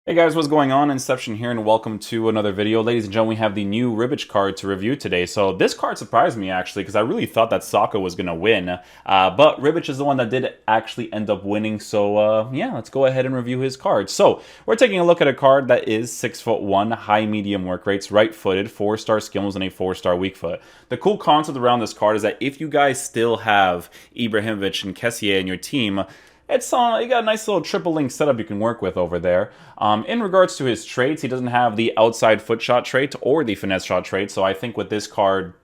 Hey guys, what's going on? Inception here, and welcome to another video. Ladies and gentlemen, we have the new Rebic card to review today. So this card surprised me actually, because I really thought that Sokka was going to win. But Rebic is the one that did actually end up winning. So yeah, let's go ahead and review his card. So we're taking a look at a card that is 6'1", high medium work rates, right-footed, 4-star skills, and a 4-star weak foot. The cool concept around this card is that if you guys still have Ibrahimovic and Kessié in your team, you got a nice little triple link setup you can work with over there. In regards to his traits, he doesn't have the outside foot shot trait or the finesse shot trait, so I think with this card,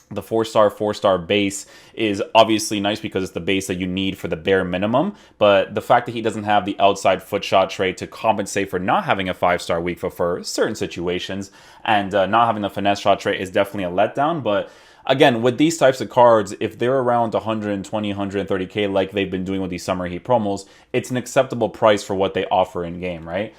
the 4-star base is obviously nice because it's the base that you need for the bare minimum, but the fact that he doesn't have the outside foot shot trait to compensate for not having a 5-star weak foot for certain situations, and not having the finesse shot trait is definitely a letdown. But again, with these types of cards, if they're around 120, 130k like they've been doing with these Summer Heat promos, it's an acceptable price for what they offer in-game, right?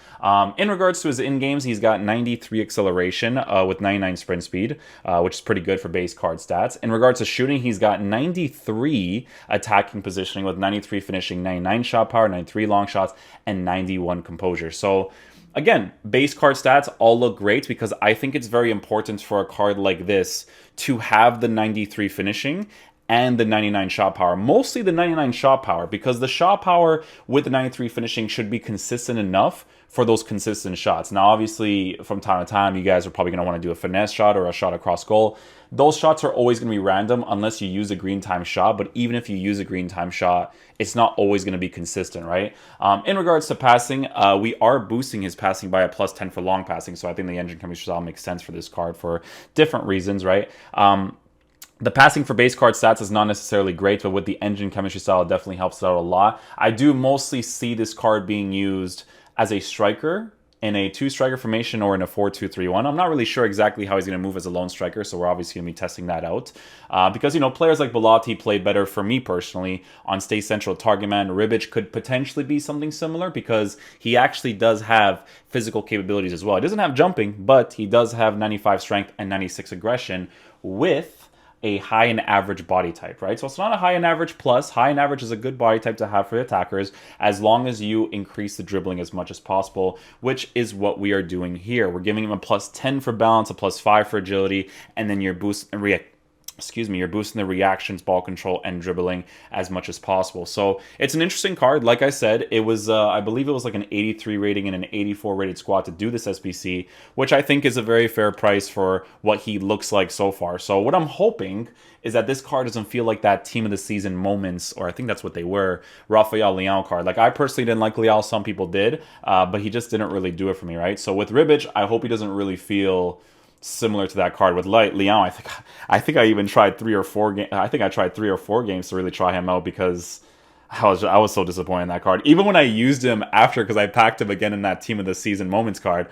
In regards to his in-games, he's got 93 acceleration with 99 sprint speed, which is pretty good for base card stats. In regards to shooting, he's got 93 attacking positioning with 93 finishing, 99 shot power, 93 long shots, and 91 composure. So again, base card stats all look great because I think it's very important for a card like this to have the 93 finishing and the 99 shot power. Mostly the 99 shot power, because the shot power with the 93 finishing should be consistent enough for those consistent shots. Now, obviously, from time to time, you guys are probably going to want to do a finesse shot or a shot across goal. Those shots are always going to be random unless you use a green time shot, but even if you use a green time shot, it's not always going to be consistent, right? In regards to passing, we are boosting his passing by a +10 for long passing, so I think the engine chemistry style makes sense for this card for different reasons, right? The passing for base card stats is not necessarily great, but with the engine chemistry style, it definitely helps it out a lot. I do mostly see this card being used as a striker in a 2-striker formation or in a 4-2-3-1. I'm not really sure exactly how he's going to move as a lone striker, so we're obviously going to be testing that out. Because, you know, players like Bellotti play better for me personally on Stay Central Target Man. Rebic could potentially be something similar because he actually does have physical capabilities as well. He doesn't have jumping, but he does have 95 strength and 96 aggression with a high and average body type, right? So it's not a high and average plus. High and average is a good body type to have for the attackers as long as you increase the dribbling as much as possible, which is what we are doing here. We're giving him a +10 for balance, a +5 for agility, and then you're boosting the reactions, ball control, and dribbling as much as possible. So it's an interesting card. Like I said, it was, I believe it was like an 83 rating and an 84 rated squad to do this SBC, which I think is a very fair price for what he looks like so far. So what I'm hoping is that this card doesn't feel like that team of the season moments, or I think that's what they were, Rafael Leão card. Like, I personally didn't like Leão, some people did, but he just didn't really do it for me, right? So with Rebic, I hope he doesn't really feel similar to that card with Leão. I think I even tried 3 or 4 games. I think I tried 3 or 4 games to really try him out because I was so disappointed in that card. Even when I used him after, because I packed him again in that team of the season moments card,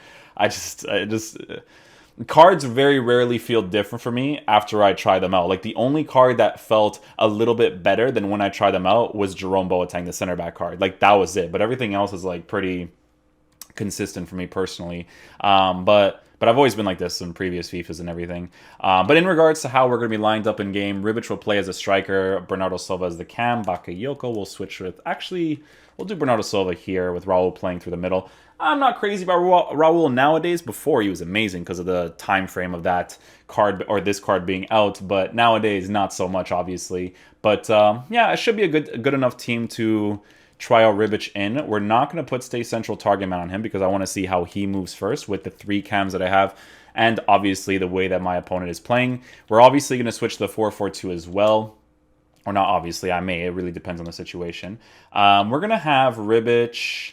cards very rarely feel different for me after I try them out. Like, the only card that felt a little bit better than when I tried them out was Jerome Boateng, the center back card. Like, that was it. But everything else is like pretty consistent for me personally. But I've always been like this in previous FIFAs and everything. But in regards to how we're going to be lined up in game, Rebic will play as a striker, Bernardo Silva as the cam, Bakayoko will switch with... Actually, we'll do Bernardo Silva here with Raul playing through the middle. I'm not crazy about Raul nowadays. Before, he was amazing because of the time frame of that card, or this card being out. But nowadays, not so much, obviously. But yeah, it should be a good enough team to try out Rebic in. We're not going to put Stay Central Target Man on him because I want to see how he moves first with the 3 cams that I have, and obviously the way that my opponent is playing. We're obviously going to switch to the 4-4-2 as well. Or not obviously, I may. It really depends on the situation. We're going to have Rebic...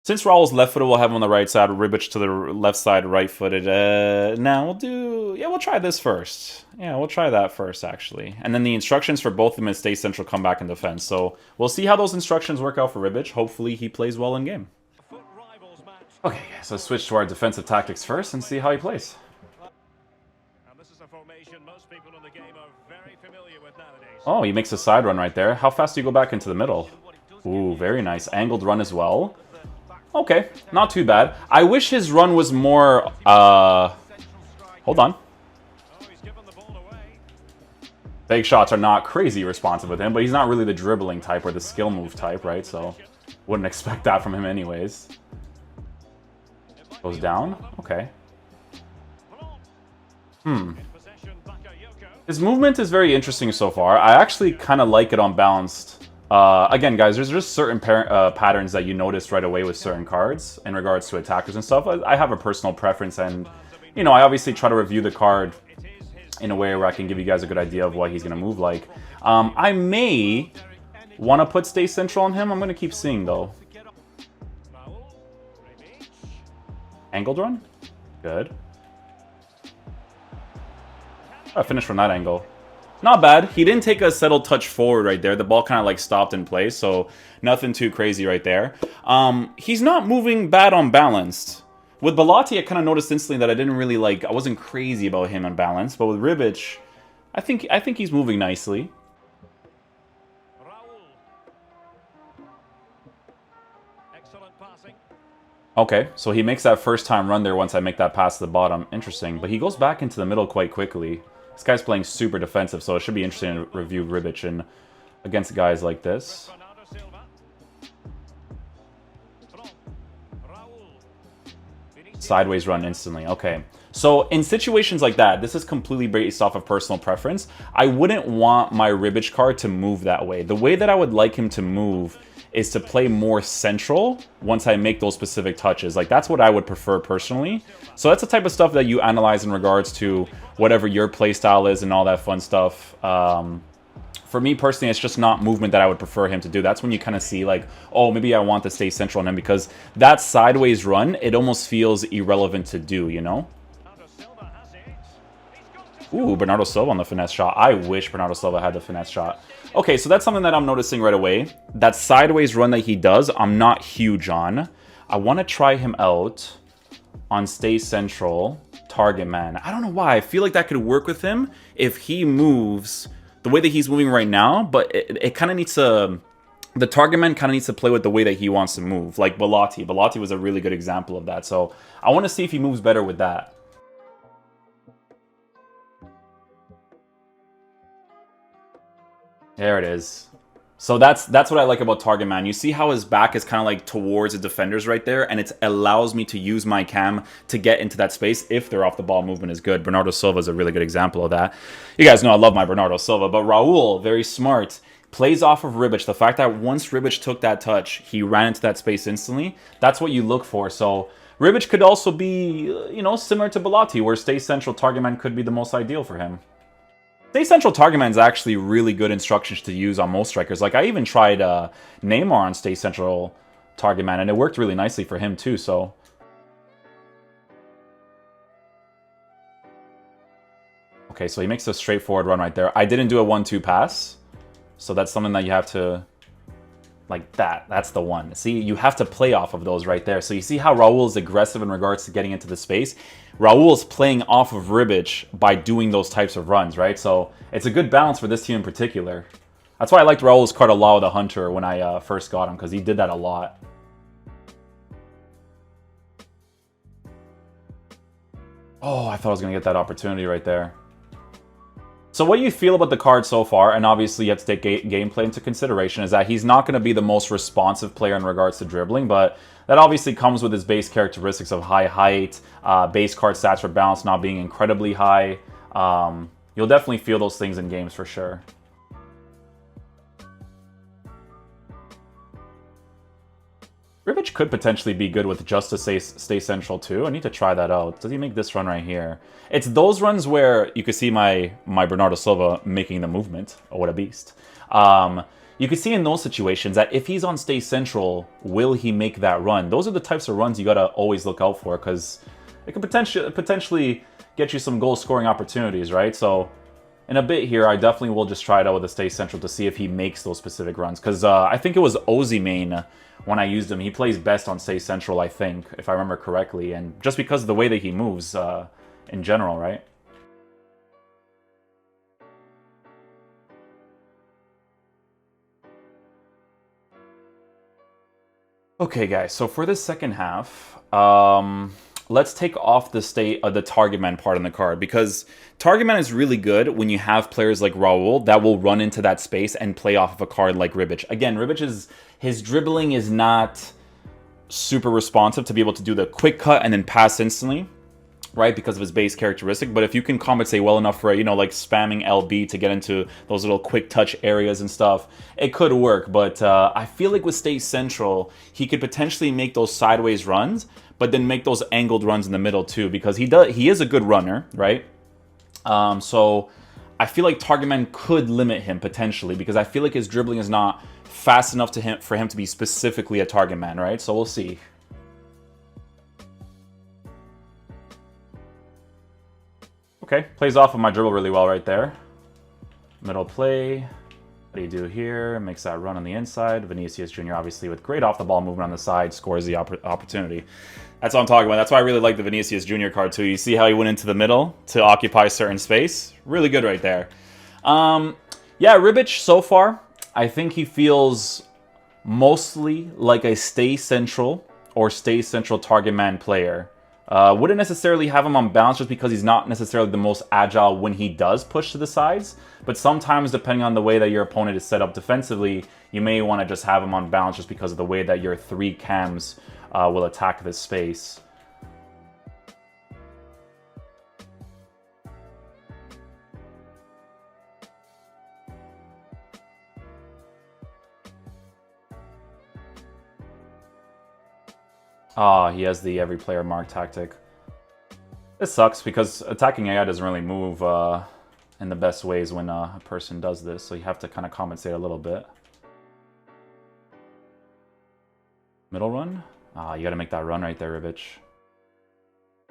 Since Raul's left-footed, we'll have him on the right side. Rebic to the left side, right-footed. Now we'll do... Yeah, we'll try this first. Yeah, we'll try that first, actually. And then the instructions for both of them is Stay Central, come back, and defense. So we'll see how those instructions work out for Rebic. Hopefully he plays well in game. Okay, so let's switch to our defensive tactics first and see how he plays. Oh, he makes a side run right there. How fast do you go back into the middle? Ooh, very nice. Angled run as well. Okay, not too bad. I wish his run was more, hold on. Fake shots are not crazy responsive with him, but he's not really the dribbling type or the skill move type, right? So, wouldn't expect that from him anyways. Goes down. Okay. His movement is very interesting so far. I actually kind of like it on balanced. Again, guys, there's just certain patterns that you notice right away with certain cards in regards to attackers and stuff. I have a personal preference, and, you know, I obviously try to review the card in a way where I can give you guys a good idea of what he's going to move like. I may want to put Stay Central on him. I'm going to keep seeing, though. Angled run? Good. I finished from that angle. Not bad. He didn't take a settled touch forward right there. The ball kind of like stopped in place, so nothing too crazy right there. He's not moving bad on balanced. With Bellotti, I kind of noticed instantly that I didn't really like, I wasn't crazy about him on balance, but with Rebic, I think he's moving nicely. Okay, so he makes that first time run there once I make that pass to the bottom. Interesting, but he goes back into the middle quite quickly. This guy's playing super defensive, so it should be interesting to review Rebic and against guys like this. Sideways run instantly. Okay. So in situations like that, this is completely based off of personal preference. I wouldn't want my Rebic card to move that way. The way that I would like him to move is to play more central once I make those specific touches. Like, that's what I would prefer personally. So that's the type of stuff that you analyze in regards to whatever your play style is and all that fun stuff. For me personally, it's just not movement that I would prefer him to do. That's when you kind of see like, oh, maybe I want to stay central on him, because that sideways run, it almost feels irrelevant to do, you know? Ooh, Bernardo Silva on the finesse shot. I wish Bernardo Silva had the finesse shot. Okay, so that's something that I'm noticing right away. That sideways run that he does, I'm not huge on. I want to try him out on Stay Central, Target Man. I don't know why. I feel like that could work with him if he moves the way that he's moving right now, but it kind of needs to... The Target Man kind of needs to play with the way that he wants to move, like Bellotti. Bellotti was a really good example of that, so I want to see if he moves better with that. There it is. So that's what I like about Target Man. You see how his back is kind of like towards the defenders right there, and it allows me to use my cam to get into that space if their off the ball movement is good. Bernardo Silva is a really good example of that. You guys know I love my Bernardo Silva, but Raul, very smart, plays off of Rebic. The fact that once Rebic took that touch, he ran into that space instantly. That's what you look for. So Rebic could also be, you know, similar to Bellotti, where Stay Central Target Man could be the most ideal for him. Stay Central Target Man is actually really good instructions to use on most strikers. Like, I even tried Neymar on Stay Central Target Man, and it worked really nicely for him too, so... Okay, so he makes a straightforward run right there. I didn't do a 1-2 pass, so that's something that you have to... Like that. That's the one. See, you have to play off of those right there. So you see how Raul is aggressive in regards to getting into the space? Raul is playing off of Rebic by doing those types of runs, right? So it's a good balance for this team in particular. That's why I liked Raul's card a lot with the Hunter when I first got him, because he did that a lot. Oh, I thought I was going to get that opportunity right there. So what you feel about the card so far, and obviously you have to take gameplay into consideration, is that he's not going to be the most responsive player in regards to dribbling, but that obviously comes with his base characteristics of high height, base card stats for balance not being incredibly high. You'll definitely feel those things in games for sure. Rebic could potentially be good with just to stay central too. I need to try that out. Does he make this run right here? It's those runs where you can see my Bernardo Silva making the movement. Oh, what a beast. You can see in those situations that if he's on stay central, will he make that run? Those are the types of runs you got to always look out for, because it could potentially get you some goal scoring opportunities, right? So in a bit here, I definitely will just try it out with a stay central to see if he makes those specific runs, because I think it was Ozymain when I used him. He plays best on stay central, I think, if I remember correctly, and just because of the way that he moves in general, right? Okay, guys, so for this second half, let's take off the target man part on the card, because target man is really good when you have players like Raul that will run into that space and play off of a card like Rebic. Again, Rebic his dribbling is not super responsive to be able to do the quick cut and then pass instantly, right, because of his base characteristic. But if you can compensate well enough for, you know, like spamming LB to get into those little quick touch areas and stuff, it could work. But I feel like with Stay Central, he could potentially make those sideways runs, but then make those angled runs in the middle too, because he is a good runner, right? So I feel like Target Man could limit him potentially, because I feel like his dribbling is not fast enough for him to be specifically a Target Man, right? So we'll see. Okay, plays off of my dribble really well right there. Middle play. What do you do here? Makes that run on the inside. Vinicius Jr. obviously with great off-the-ball movement on the side scores the opportunity. That's what I'm talking about. That's why I really like the Vinicius Jr. card too. You see how he went into the middle to occupy certain space? Really good right there. Yeah, Rebic so far, I think he feels mostly like a Stay Central or Stay Central Target Man player. Wouldn't necessarily have him on balance just because he's not necessarily the most agile when he does push to the sides. But sometimes, depending on the way that your opponent is set up defensively, you may want to just have him on balance just because of the way that your 3 cams will attack this space. Ah, he has the every player mark tactic. This sucks because attacking AI doesn't really move in the best ways when a person does this, so you have to kind of compensate a little bit. Middle run? Ah, you gotta make that run right there, Rebic.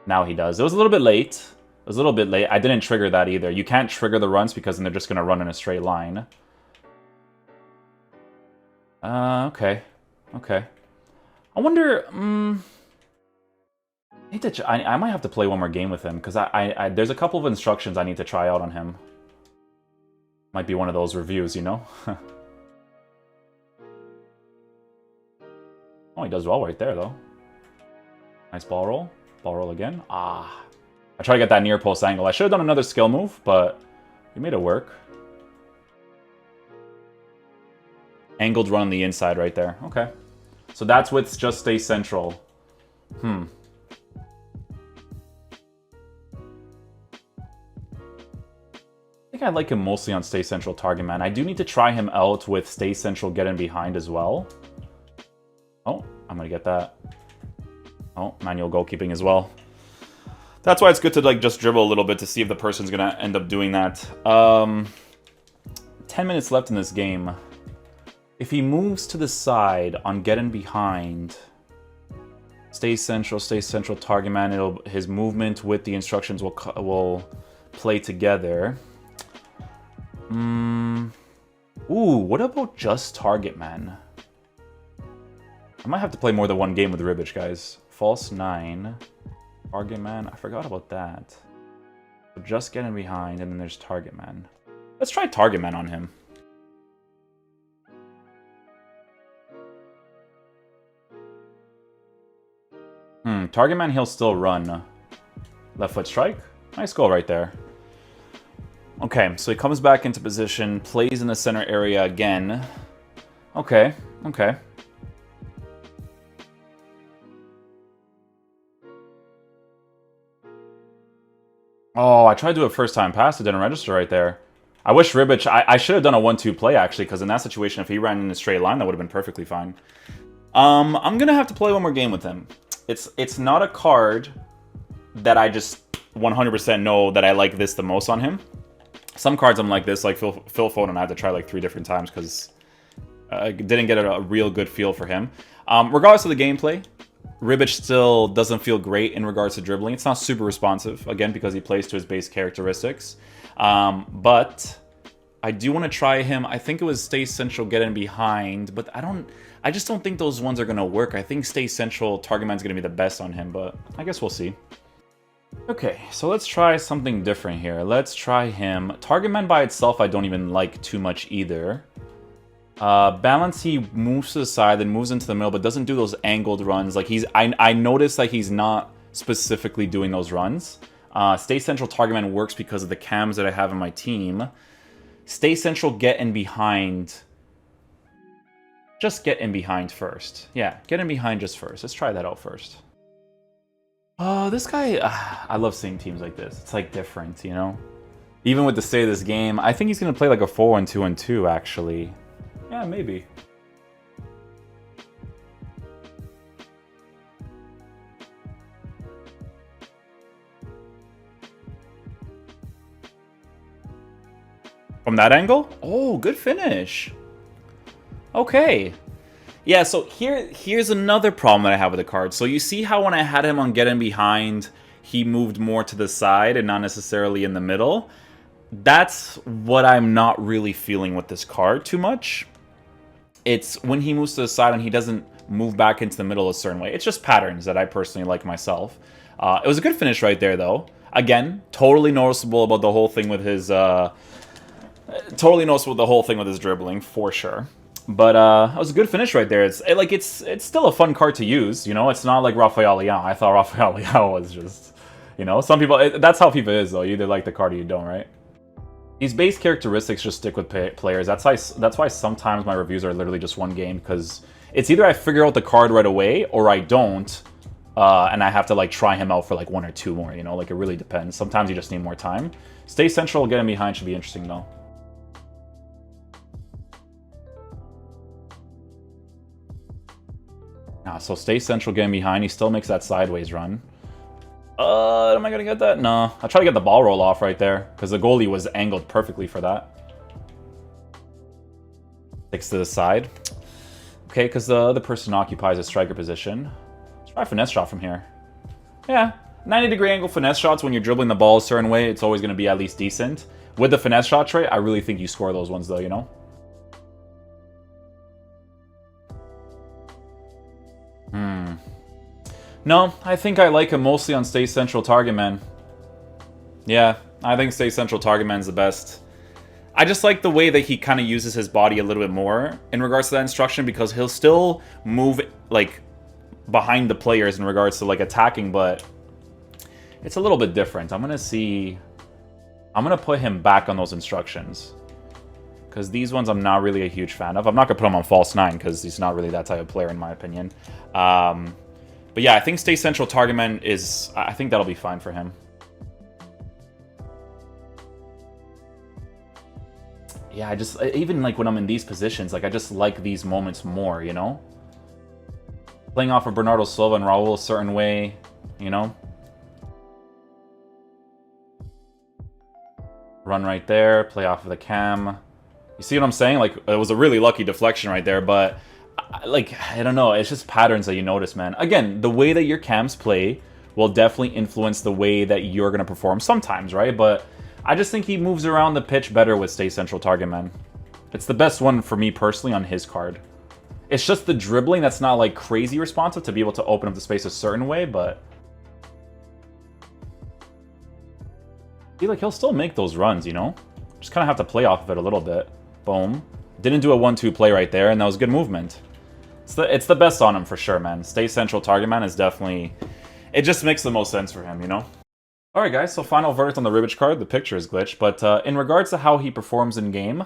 Now he does. It was a little bit late. It was a little bit late. I didn't trigger that either. You can't trigger the runs because then they're just gonna run in a straight line. Okay. Okay. I wonder, I might have to play one more game with him, because there's a couple of instructions I need to try out on him. Might be one of those reviews, you know? Oh, he does well right there, though. Nice ball roll. Ball roll again. Ah. I try to get that near post angle. I should have done another skill move, but he made it work. Angled run on the inside right there. Okay. So that's with just Stay Central. I think I like him mostly on Stay Central Target Man. I do need to try him out with Stay Central Get In Behind as well. Oh, I'm gonna get that. Oh, manual goalkeeping as well. That's why it's good to like just dribble a little bit to see if the person's gonna end up doing that. 10 minutes left in this game. If he moves to the side on Get In Behind, Stay Central Target Man, his movement with the instructions will play together. Ooh, what about just Target Man? I might have to play more than one game with Rebic, guys. False 9, Target Man, I forgot about that. So just Get In Behind, and then there's Target Man. Let's try Target Man on him. Target Man, he'll still run. Left foot strike. Nice goal right there. Okay, so he comes back into position, plays in the center area again. Okay, okay. Oh, I tried to do a first time pass, it didn't register right there. I wish Rebic, I should have done a 1-2 play actually, because in that situation, if he ran in a straight line, that would have been perfectly fine. I'm gonna have to play one more game with him. It's not a card that I just 100% know that I like this the most on him. Some cards I'm like this, like Phil Foden, I had to try like 3 different times because I didn't get a real good feel for him. Regardless of the gameplay, Rebic still doesn't feel great in regards to dribbling. It's not super responsive, again, because he plays to his base characteristics. But I do want to try him. I think it was Stay Central Get In Behind, but I just don't think those ones are going to work. I think Stay Central Target Man's going to be the best on him, but I guess we'll see. Okay, so let's try something different here. Let's try him. Target Man by itself I don't even like too much either. Balance, he moves to the side, then moves into the middle, but doesn't do those angled runs. Like I noticed like he's not specifically doing those runs. Stay Central Target Man works because of the cams that I have in my team. Stay Central Get In Behind. Just get in behind first. Yeah, get in behind just first. Let's try that out first. Oh, this guy... I love seeing teams like this. It's like different, you know? Even with the state of this game, I think he's going to play like a 4-1-2-2, actually. Yeah, maybe. From that angle? Oh, good finish. Okay. Yeah, so here's another problem that I have with the card. So you see how when I had him on get in behind, he moved more to the side and not necessarily in the middle? That's what I'm not really feeling with this card too much. It's when he moves to the side and he doesn't move back into the middle a certain way. It's just patterns that I personally like myself. It was a good finish right there, though. Again, totally noticeable about the whole thing with his... totally noticeable the whole thing with his dribbling, for sure. But it was a good finish right there. It's still a fun card to use, you know? It's not like Rafael Leão. I thought Rafael Leão was just... You know, some people... That's how FIFA is, though. You either like the card or you don't, right? These base characteristics just stick with players. That's why sometimes my reviews are literally just one game, because it's either I figure out the card right away, or I don't, and I have to, like, try him out for, like, 1 or 2 more, you know? Like, it really depends. Sometimes you just need more time. Stay central, get him behind should be interesting, though. So stay central, get him behind. He still makes that sideways run. Am I going to get that? No. I'll try to get the ball roll off right there, because the goalie was angled perfectly for that. Sticks to the side. Okay, because the other person occupies a striker position. Let's try a finesse shot from here. Yeah, 90-degree angle finesse shots when you're dribbling the ball a certain way, it's always going to be at least decent. With the finesse shot trait, I really think you score those ones, though, you know? No, I think I like him mostly on Stay Central Target Man. Yeah, I think Stay Central Target Man's the best. I just like the way that he kind of uses his body a little bit more in regards to that instruction, because he'll still move, like, behind the players in regards to, like, attacking, but it's a little bit different. I'm going to put him back on those instructions, because these ones I'm not really a huge fan of. I'm not going to put him on false 9, because he's not really that type of player, in my opinion. But yeah, I think Stay Central Target Man is... I think that'll be fine for him. Yeah, I just... Even, like, when I'm in these positions, like, I just like these moments more, you know? Playing off of Bernardo Silva and Raul a certain way, you know? Run right there, play off of the cam. You see what I'm saying? Like, it was a really lucky deflection right there, but... Like, I don't know, it's just patterns that you notice, man. Again, the way that your cams play will definitely influence the way that you're going to perform sometimes, right? But I just think he moves around the pitch better with Stay Central Target Man. It's the best one for me personally on his card. It's just the dribbling that's not, like, crazy responsive to be able to open up the space a certain way, but... See, like, he'll still make those runs, you know? Just kind of have to play off of it a little bit. Boom. Didn't do a 1-2 play right there, and that was good movement. It's the best on him for sure, man. Stay Central Target Man is definitely... It just makes the most sense for him, you know? Alright guys, so final verdict on the Rebic card. The picture is glitched, but in regards to how he performs in game,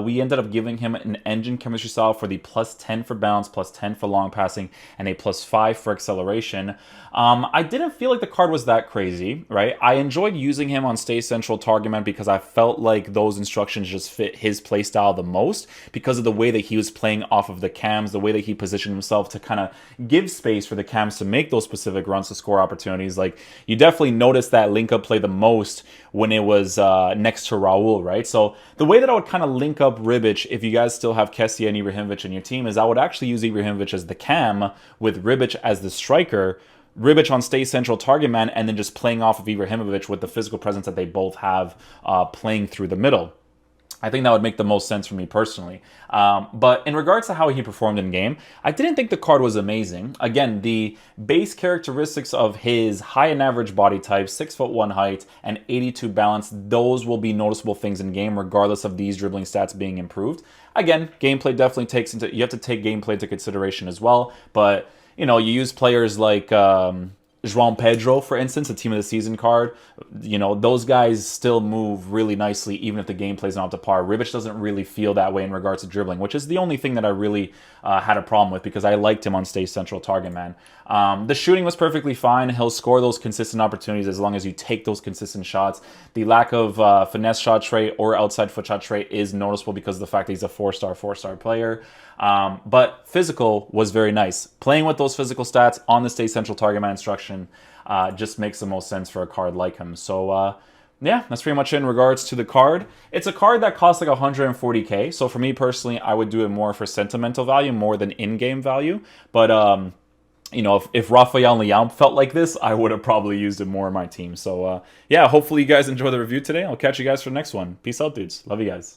we ended up giving him an engine chemistry style for the +10 for balance, +10 for long passing, and a +5 for acceleration. I didn't feel like the card was that crazy, right? I enjoyed using him on Stay Central Target Man because I felt like those instructions just fit his playstyle the most because of the way that he was playing off of the cams, the way that he positioned himself to kind of give space for the cams to make those specific runs to score opportunities. Like, you definitely noticed that link up play the most when it was next to Raul, right? So the way that I would kind of link up Rebic, if you guys still have Kessie and Ibrahimovic in your team, is I would actually use Ibrahimovic as the cam with Rebic as the striker, Rebic on Stay Central Target Man, and then just playing off of Ibrahimovic with the physical presence that they both have playing through the middle. I think that would make the most sense for me personally. But in regards to how he performed in game, I didn't think the card was amazing. Again, the base characteristics of his high and average body type, 6'1" height, and 82 balance, those will be noticeable things in game regardless of these dribbling stats being improved. Again, gameplay definitely takes into... You have to take gameplay into consideration as well, but... You know, you use players like João Pedro, for instance, a Team of the Season card, you know, those guys still move really nicely even if the gameplay's not up to par. Rebic doesn't really feel that way in regards to dribbling, which is the only thing that I really had a problem with because I liked him on Stay Central Target Man. The shooting was perfectly fine. He'll score those consistent opportunities as long as you take those consistent shots. The lack of finesse shot trait or outside foot shot trait is noticeable because of the fact that he's a four-star player. But physical was very nice. Playing with those physical stats on the Stay Central Target Man instruction just makes the most sense for a card like him. So, yeah, that's pretty much it in regards to the card. It's a card that costs like 140k. So for me personally, I would do it more for sentimental value more than in-game value. But, you know, if Rafael Leão felt like this, I would have probably used it more in my team. So, yeah, hopefully you guys enjoy the review today. I'll catch you guys for the next one. Peace out, dudes. Love you guys.